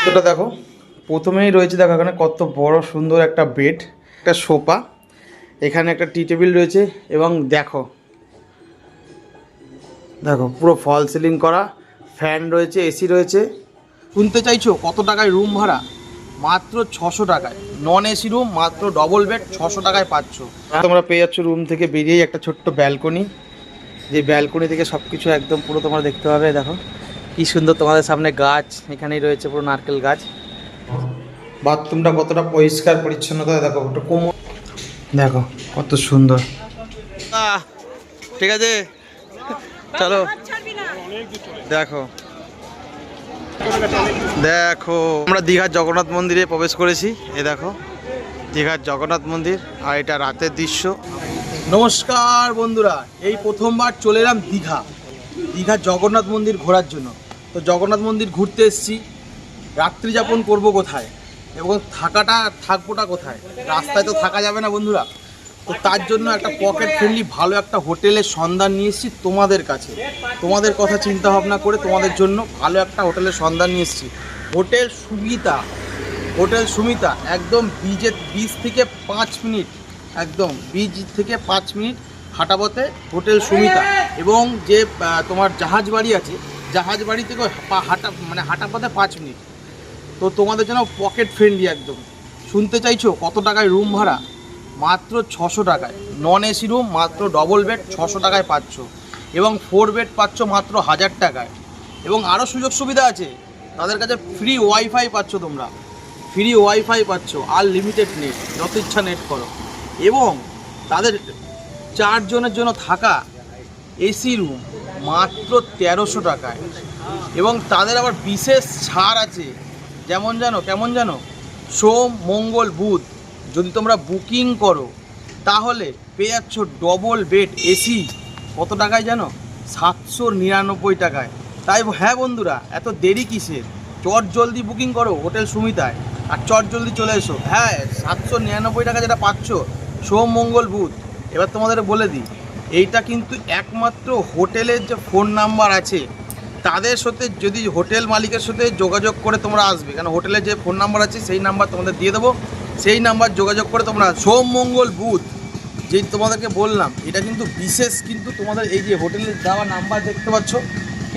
এটা দেখো প্রথমেই রয়েছে, দেখো এখানে কত বড় সুন্দর একটা বেড, একটা সোফা, এখানে একটা টি টেবিল রয়েছে এবং দেখো দেখো পুরো ফল সিলিং করা, ফ্যান রয়েছে, এসি রয়েছে। শুনতে চাইছো কত টাকায় রুম ভাড়া? মাত্র 600 টাকায়। নন এসি রুম, মাত্র ডবল বেড 600 টাকায় পাচ্ছ। তোমরা পেয়ে যাচ্ছ রুম থেকে বেরিয়েই একটা ছোট্ট ব্যালকনি, যে ব্যালকনি থেকে সব কিছু একদম পুরো তোমরা দেখতে পাবে। দেখো কি সুন্দর, তোমাদের সামনে গাছ, এখানেই রয়েছে পুরো নারকেল গাছ। বাথরুমটা কতটা পরিষ্কার পরিচ্ছন্নতা দেখো, একটু কোমর দেখো কত সুন্দর। ঠিক আছে চলো, দেখো দেখো আমরা দীঘার জগন্নাথ মন্দিরে প্রবেশ করেছি। এ দেখো দীঘার জগন্নাথ মন্দির, আর এটা রাতের দৃশ্য। নমস্কার বন্ধুরা, এই প্রথমবার চলে এলাম দীঘার জগন্নাথ মন্দির ঘোরার জন্য। তো জগন্নাথ মন্দির ঘুরতে এসেছি, রাত্রি যাপন করব কোথায় এবং থাকবোটা কোথায়? রাস্তায় তো থাকা যাবে না বন্ধুরা। তো তার জন্য একটা পকেট ফ্রেন্ডলি ভালো একটা হোটেলের সন্ধান নিয়ে এসেছি তোমাদের কাছে। তোমাদের কথা চিন্তা ভাবনা করে তোমাদের জন্য ভালো একটা হোটেলের সন্ধান নিয়ে এসেছি। হোটেল সুমিতা, একদম বীজ থেকে 5 মিনিট, একদম বীজ থেকে 5 মিনিট হাঁটা পথে হোটেল সুমিতা। এবং যে তোমার জাহাজ বাড়ি আছে, জাহাজ বাড়ি থেকে হাঁটা পথে 5 মিনিট। তো তোমাদের জন্য পকেট ফ্রেন্ডলি একদম। শুনতে চাইছো কত টাকায় রুম ভাড়া? মাত্র 600 টাকায়। নন এসি রুম, মাত্র ডবল বেড 600 টাকায় পাচ্ছ এবং 4 বেড পাচ্ছ মাত্র 1000 টাকায়। এবং আরও সুযোগ সুবিধা আছে, তাদের কাছে ফ্রি ওয়াইফাই পাচ্ছ, তোমরা ফ্রি ওয়াইফাই পাচ্ছ, আনলিমিটেড নেট, যত ইচ্ছা নেট করো। এবং তাদের 4 জনের জন্য থাকা এসি রুম মাত্র 1300 টাকায়। এবং তাদের আবার বিশেষ ছাড় আছে, যেমন কেমন জানো, সোম মঙ্গল বুধ যদি তোমরা বুকিং করো তাহলে পেয়ে যাচ্ছ ডবল বেড এসি। কত টাকায় জানো? 799 টাকায়। তাই হ্যাঁ বন্ধুরা, এত দেরি কিসের? চট জলদি বুকিং করো হোটেল সুমিতায় আর চট জলদি চলে এসো। হ্যাঁ, 799 টাকা যেটা পাচ্ছ সোম মঙ্গল বুধ। এবার তোমাদের বলে দিই, এইটা কিন্তু একমাত্র হোটেলের যে ফোন নাম্বার আছে তাদের সাথে, যদি হোটেল মালিকের সাথে যোগাযোগ করে তোমরা আসবে, কারণ হোটেলের যে ফোন নাম্বার আছে সেই নাম্বার তোমাদের দিয়ে দেবো, সেই নাম্বার যোগাযোগ করে তোমরা সোম মঙ্গল বুধ যেই তোমাদেরকে বললাম, এটা কিন্তু বিশেষ। কিন্তু তোমাদের এই যে হোটেলের দেওয়া নাম্বার দেখতে পাচ্ছ,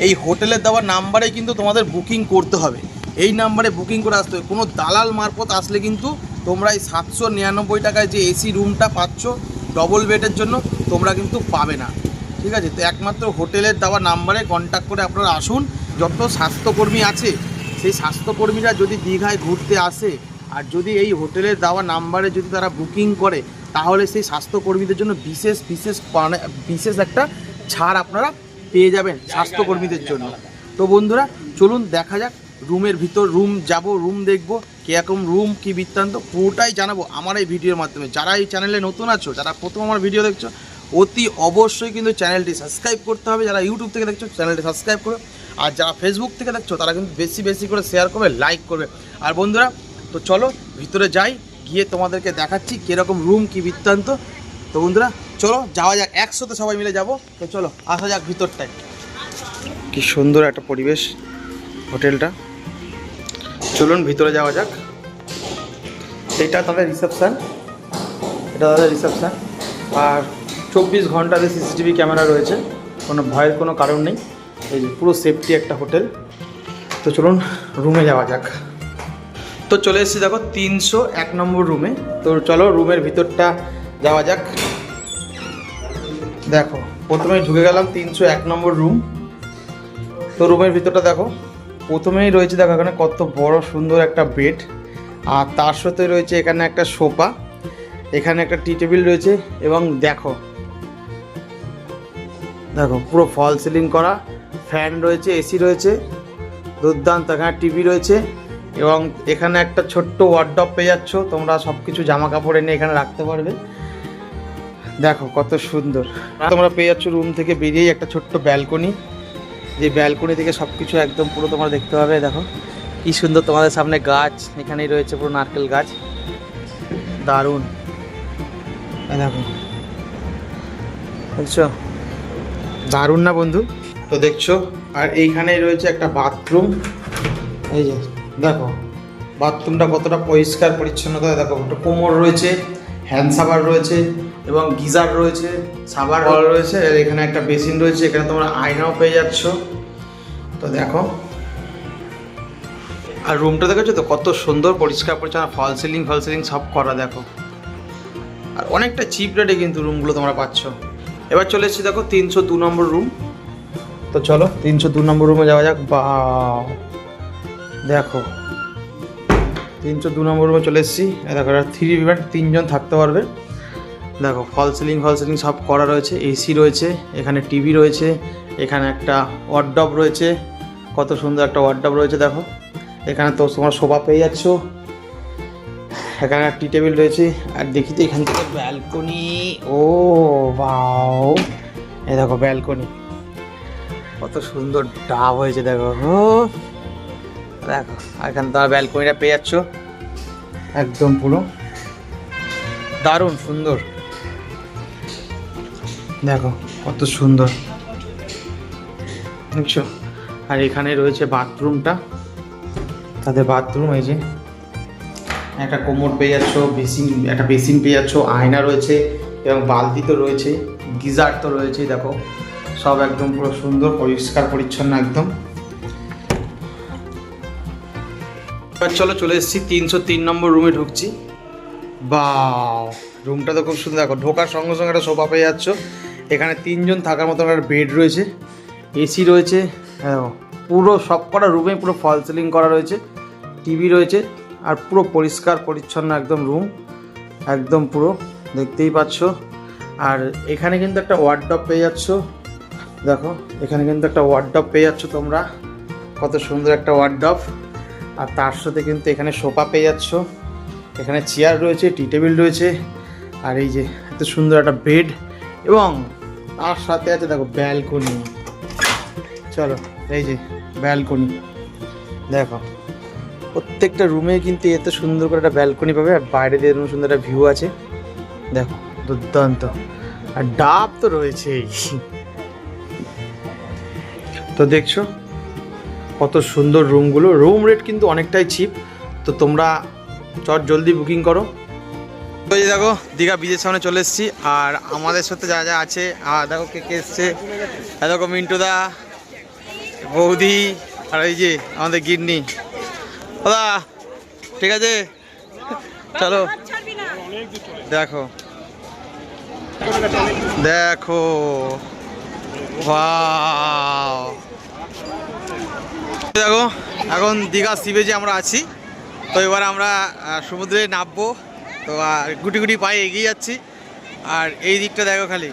এই হোটেলের দেওয়া নাম্বারে কিন্তু তোমাদের বুকিং করতে হবে। এই নাম্বারে বুকিং করে আসতে হবে। কোনো দালাল মারফত আসলে কিন্তু তোমরা এই 799 টাকায় যে এসি রুমটা পাচ্ছ ডবল বেডের জন্য তোমরা কিন্তু পাবে না। ঠিক আছে, তো একমাত্র হোটেলের দেওয়া নাম্বারে কন্ট্যাক্ট করে আপনারা আসুন। যত স্বাস্থ্যকর্মী আছে সেই স্বাস্থ্যকর্মীরা যদি দীঘায় ঘুরতে আসে আর যদি এই হোটেলের দেওয়া নাম্বারে যদি তারা বুকিং করে, তাহলে সেই স্বাস্থ্যকর্মীদের জন্য বিশেষ একটা ছাড় আপনারা পেয়ে যাবেন স্বাস্থ্যকর্মীদের জন্য। তো বন্ধুরা চলুন দেখা যাক রুমের ভিতর। রুম দেখবো কীরকম রুম, কী বৃত্তান্ত পুরোটাই জানাবো আমার এই ভিডিওর মাধ্যমে। যারা এই চ্যানেলে নতুন আছো, যারা প্রথম আমার ভিডিও দেখছো, অতি অবশ্যই কিন্তু চ্যানেলটি সাবস্ক্রাইব করতে হবে। যারা ইউটিউব থেকে দেখছো চ্যানেলটি সাবস্ক্রাইব করবে, আর যারা ফেসবুক থেকে দেখছো তারা কিন্তু বেশি করে শেয়ার করবে, লাইক করবে। আর বন্ধুরা তো চলো ভিতরে যাই, গিয়ে তোমাদেরকে দেখাচ্ছি কীরকম রুম, কী বৃত্তান্ত। তো বন্ধুরা চলো যাওয়া যাক, একসাথে সবাই মিলে যাব। তো চলো আসা যাক ভিতরটায়। কি সুন্দর একটা পরিবেশ হোটেলটা, চলুন ভিতরে যাওয়া যাক। এটা তাদের রিসেপশান, আর 24 ঘন্টাতে সিসিটিভি ক্যামেরা রয়েছে, কোনো ভয়ের কোনো কারণ নেই। এই যে পুরো সেফটি একটা হোটেল। তো চলুন রুমে যাওয়া যাক। তো চলে এসেছি দেখো 301 নম্বর রুমে। তো চলো রুমের ভিতরটা যাওয়া যাক। দেখো প্রথমেই ঢুকে গেলাম 301 নম্বর রুম। তো রুমের ভিতরটা দেখো প্রথমেই রয়েছে, দেখো এখানে কত বড় সুন্দর একটা বেড, আর তার সাথে রয়েছে এখানে একটা সোফা, এখানে একটা টি টেবিল রয়েছে। এবং দেখো পুরো ফল সিলিং করা, ফ্যান রয়েছে, এসি রয়েছে, দুর্দান্ত। এখানে টিভি রয়েছে এবং এখানে একটা ছোট্ট ওয়ার্ডরোব পেয়ে যাচ্ছ, তোমরা সব কিছু জামা কাপড় এনে এখানে রাখতে পারবে। দেখো কত সুন্দর। তোমরা পেয়ে যাচ্ছ রুম থেকে বেরিয়েই একটা ছোট্ট ব্যালকনি, যে ব্যালকনি থেকে সব কিছু একদম পুরো তোমরা দেখতে পাবে। দেখো কি সুন্দর, তোমাদের সামনে গাছ, এখানেই রয়েছে পুরো নারকেল গাছ, দারুণ। দেখো দেখছো, দারুণ না বন্ধু? তো দেখছো, আর এইখানেই রয়েছে একটা বাথরুম। এই যে দেখো বাথরুমটা কতটা পরিষ্কার পরিচ্ছন্নতা, দেখো একটা কোমর রয়েছে, হ্যান্ড সাবার রয়েছে এবং গিজার রয়েছে, সাবার রয়েছে, আর এখানে একটা বেসিন রয়েছে, এখানে তোমরা আয়নাও পেয়ে যাচ্ছ। তো দেখো, আর রুমটা দেখেছো তো কত সুন্দর পরিষ্কার পরিচ্ছন্ন, ফল সিলিং সব করা দেখো। আর অনেকটা চিপ রেটে কিন্তু রুমগুলো তোমরা পাচ্ছ। এবার চলে এসেছি দেখো 302 নম্বর রুম। তো চলো 302 নম্বর রুমে যাওয়া যাক। বা দেখো 302 নম্বর রুমে চলে এসেছি। দেখো 3 বেড, 3 জন থাকতে পারবে। দেখো ফল সিলিং সব করা রয়েছে, এসি রয়েছে, এখানে টিভি রয়েছে, এখানে একটা ওয়ার্ডরোব রয়েছে, কত সুন্দর একটা ওয়ার্ডরোব রয়েছে দেখো। এখানে তো তোমার সোফা পেয়ে যাচ্ছ, এখানে টি টেবিল রয়েছে। আর দেখি তো এখান থেকে ব্যালকনি, ও বাও, এই দেখো ব্যালকনি কত সুন্দর ডাব হয়েছে দেখো। দেখো এখানে তো ব্যালকনিটা পেয়ে যাচ্ছ, একদম পুরো দারুণ সুন্দর। দেখো কত সুন্দর দেখছো। আর এখানে রয়েছে বাথরুমটা, তাদের বাথরুম, এই যে একটা কোমর পেয়ে যাচ্ছ, একটা বেসিন পেয়ে যাচ্ছ, আয়না রয়েছে এবং বালতি তো রয়েছে, গিজার তো রয়েছেই দেখো, সব একদম পুরো সুন্দর পরিষ্কার পরিচ্ছন্ন একদম। এবার চলো চলে এসেছি 303 নম্বর রুমে ঢুকছি। বা রুমটা তো খুব সুন্দর, দেখো ঢোকার সঙ্গে সঙ্গে একটা সোফা পেয়ে যাচ্ছ, এখানে 3 জন থাকার মতো একটা বেড রয়েছে, এসি রয়েছে, পুরো সব কটা রুমে পুরো ফল সিলিং করা রয়েছে, টিভি রয়েছে, আর পুরো পরিষ্কার পরিচ্ছন্ন একদম রুম, একদম পুরো দেখতেই পাচ্ছ। আর এখানে কিন্তু একটা ওয়ার্ডরোব পেয়ে যাচ্ছ, দেখো এখানে কিন্তু একটা ওয়ার্ডরোব পেয়ে যাচ্ছ তোমরা, কত সুন্দর একটা ওয়ার্ডরোব। আর তার সাথে কিন্তু এখানে সোফা পেয়ে যাচ্ছ, এখানে চেয়ার রয়েছে, টি টেবিল রয়েছে, আর এই যে এত সুন্দর একটা বেড, এবং তার সাথে আছে দেখো ব্যালকনি। চলো এই যে ব্যালকনি, দেখো প্রত্যেকটা রুমে কিন্তু এত সুন্দর করে একটা ব্যালকনি পাবে, আর বাইরে দিয়ে এরকম সুন্দর একটা ভিউ আছে দেখো, দুর্দান্ত। আর ডাব তো রয়েছেই। তো দেখছো কত সুন্দর রুমগুলো, রুম রেট কিন্তু অনেকটাই চিপ। তো তোমরা জলদি বুকিং করো। তো এই দেখো দীঘা বিচের সামনে চলে এসেছি, আর আমাদের সাথে যা যা আছে, আর দেখো কে কে এসছে, দেখো মিন্টুদা, বৌদি, আর এই যে আমাদের গিন্নি। দাদা ঠিক আছে, চলো দেখো দেখো, দেখো এখন দীঘা সি বিচে আমরা আছি। তো এবার আমরা সমুদ্রে নামবো, তো গুটি গুটি পায়ে এগিয়ে যাচ্ছি। আর এই দিকটা দেখো খালি,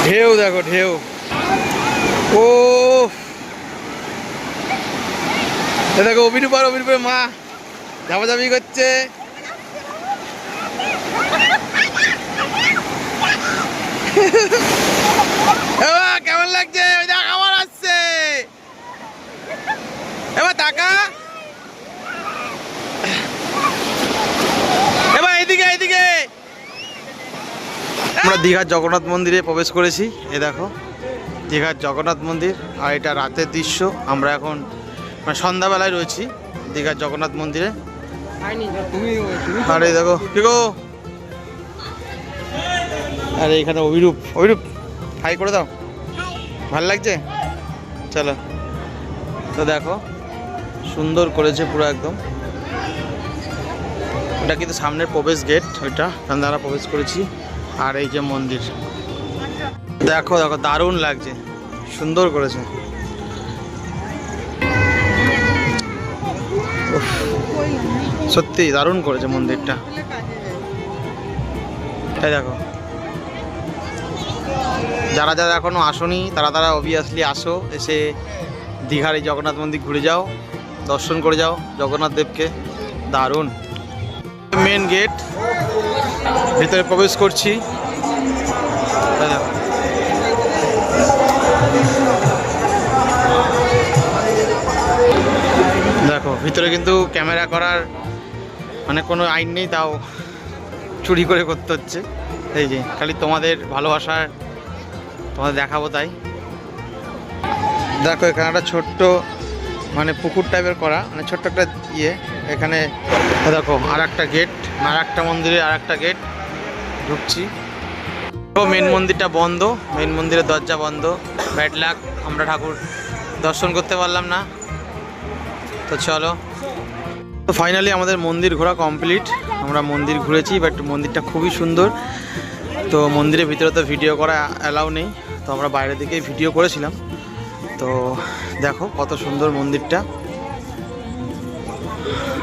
ঢেউ দেখো ঢেউ, ও দেখো অভিরূপার মা ঝাপাঝাপি করছে। কেমন লাগছে, ওই দেখ আমার আসছে, এবার টাকা, এবার এইদিকে এইদিকে। আমরা দীঘার জগন্নাথ মন্দিরে প্রবেশ করেছি, এ দেখো দীঘার জগন্নাথ মন্দির। আর এটা রাতের দৃশ্য, আমরা এখন মানে সন্ধ্যাবেলায় রয়েছি দীঘার জগন্নাথ মন্দিরে। আর এই দেখো কি গো, আর এইখানে অভিরূপ হাই করে দাও, ভালো লাগছে। চলো, তো দেখো সুন্দর করেছে পুরো একদম। এটা কিন্তু সামনের প্রবেশ গেট, ওইটা আমরা প্রবেশ করেছি। আর এই যে মন্দির, দেখো দেখো দারুণ লাগছে, সুন্দর করেছে। সত্যি দারুণ করেছে মন্দিরটা। এই দেখো, যারা যারা এখনো আসোনি তারা অবভিয়াসলি আসো, এসে দীঘার এই জগন্নাথ মন্দির ঘুরে যাও, দর্শন করে যাও জগন্নাথ দেবকে, দারুণ। মেন গেট, ভিতরে প্রবেশ করছি। দেখো ভিতরে কিন্তু ক্যামেরা করার মানে কোনো আইন নেই, তাও চুরি করে করতে হচ্ছে। এই যে খালি তোমাদের ভালোবাসার তোমাদের দেখাবো তাই। দেখো এখানে একটা ছোট্ট মানে পুকুর টাইপের করা, মানে ছোট্ট একটা ইয়ে। এখানে দেখো আর একটা গেট, আর একটা মন্দিরে আর একটা গেট, ঢুকছি। তো মেন মন্দিরটা বন্ধ, মেন মন্দিরের দরজা বন্ধ, ব্যাড লাক, আমরা ঠাকুর দর্শন করতে পারলাম না। তো চলো, তো ফাইনালি আমাদের মন্দির ঘোরা কমপ্লিট। আমরা মন্দির ঘুরেছি, বাট মন্দিরটা খুবই সুন্দর। তো মন্দিরের ভিতরে তো ভিডিও করা অ্যালাউ নেই, তো আমরা বাইরের দিকেই ভিডিও করেছিলাম। তো দেখো কত সুন্দর মন্দিরটা।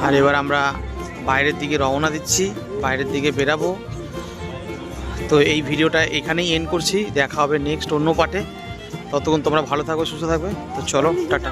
আর এবার আমরা বাইরের দিকে রওনা দিচ্ছি, বাইরের দিকে বেরাবো। তো এই ভিডিওটা এখানেই এন্ড করছি, দেখা হবে নেক্সট অন্য পার্টে। ততক্ষণ তোমরা ভালো থাকো, সুস্থ থাকবে। তো চলো, টাটা।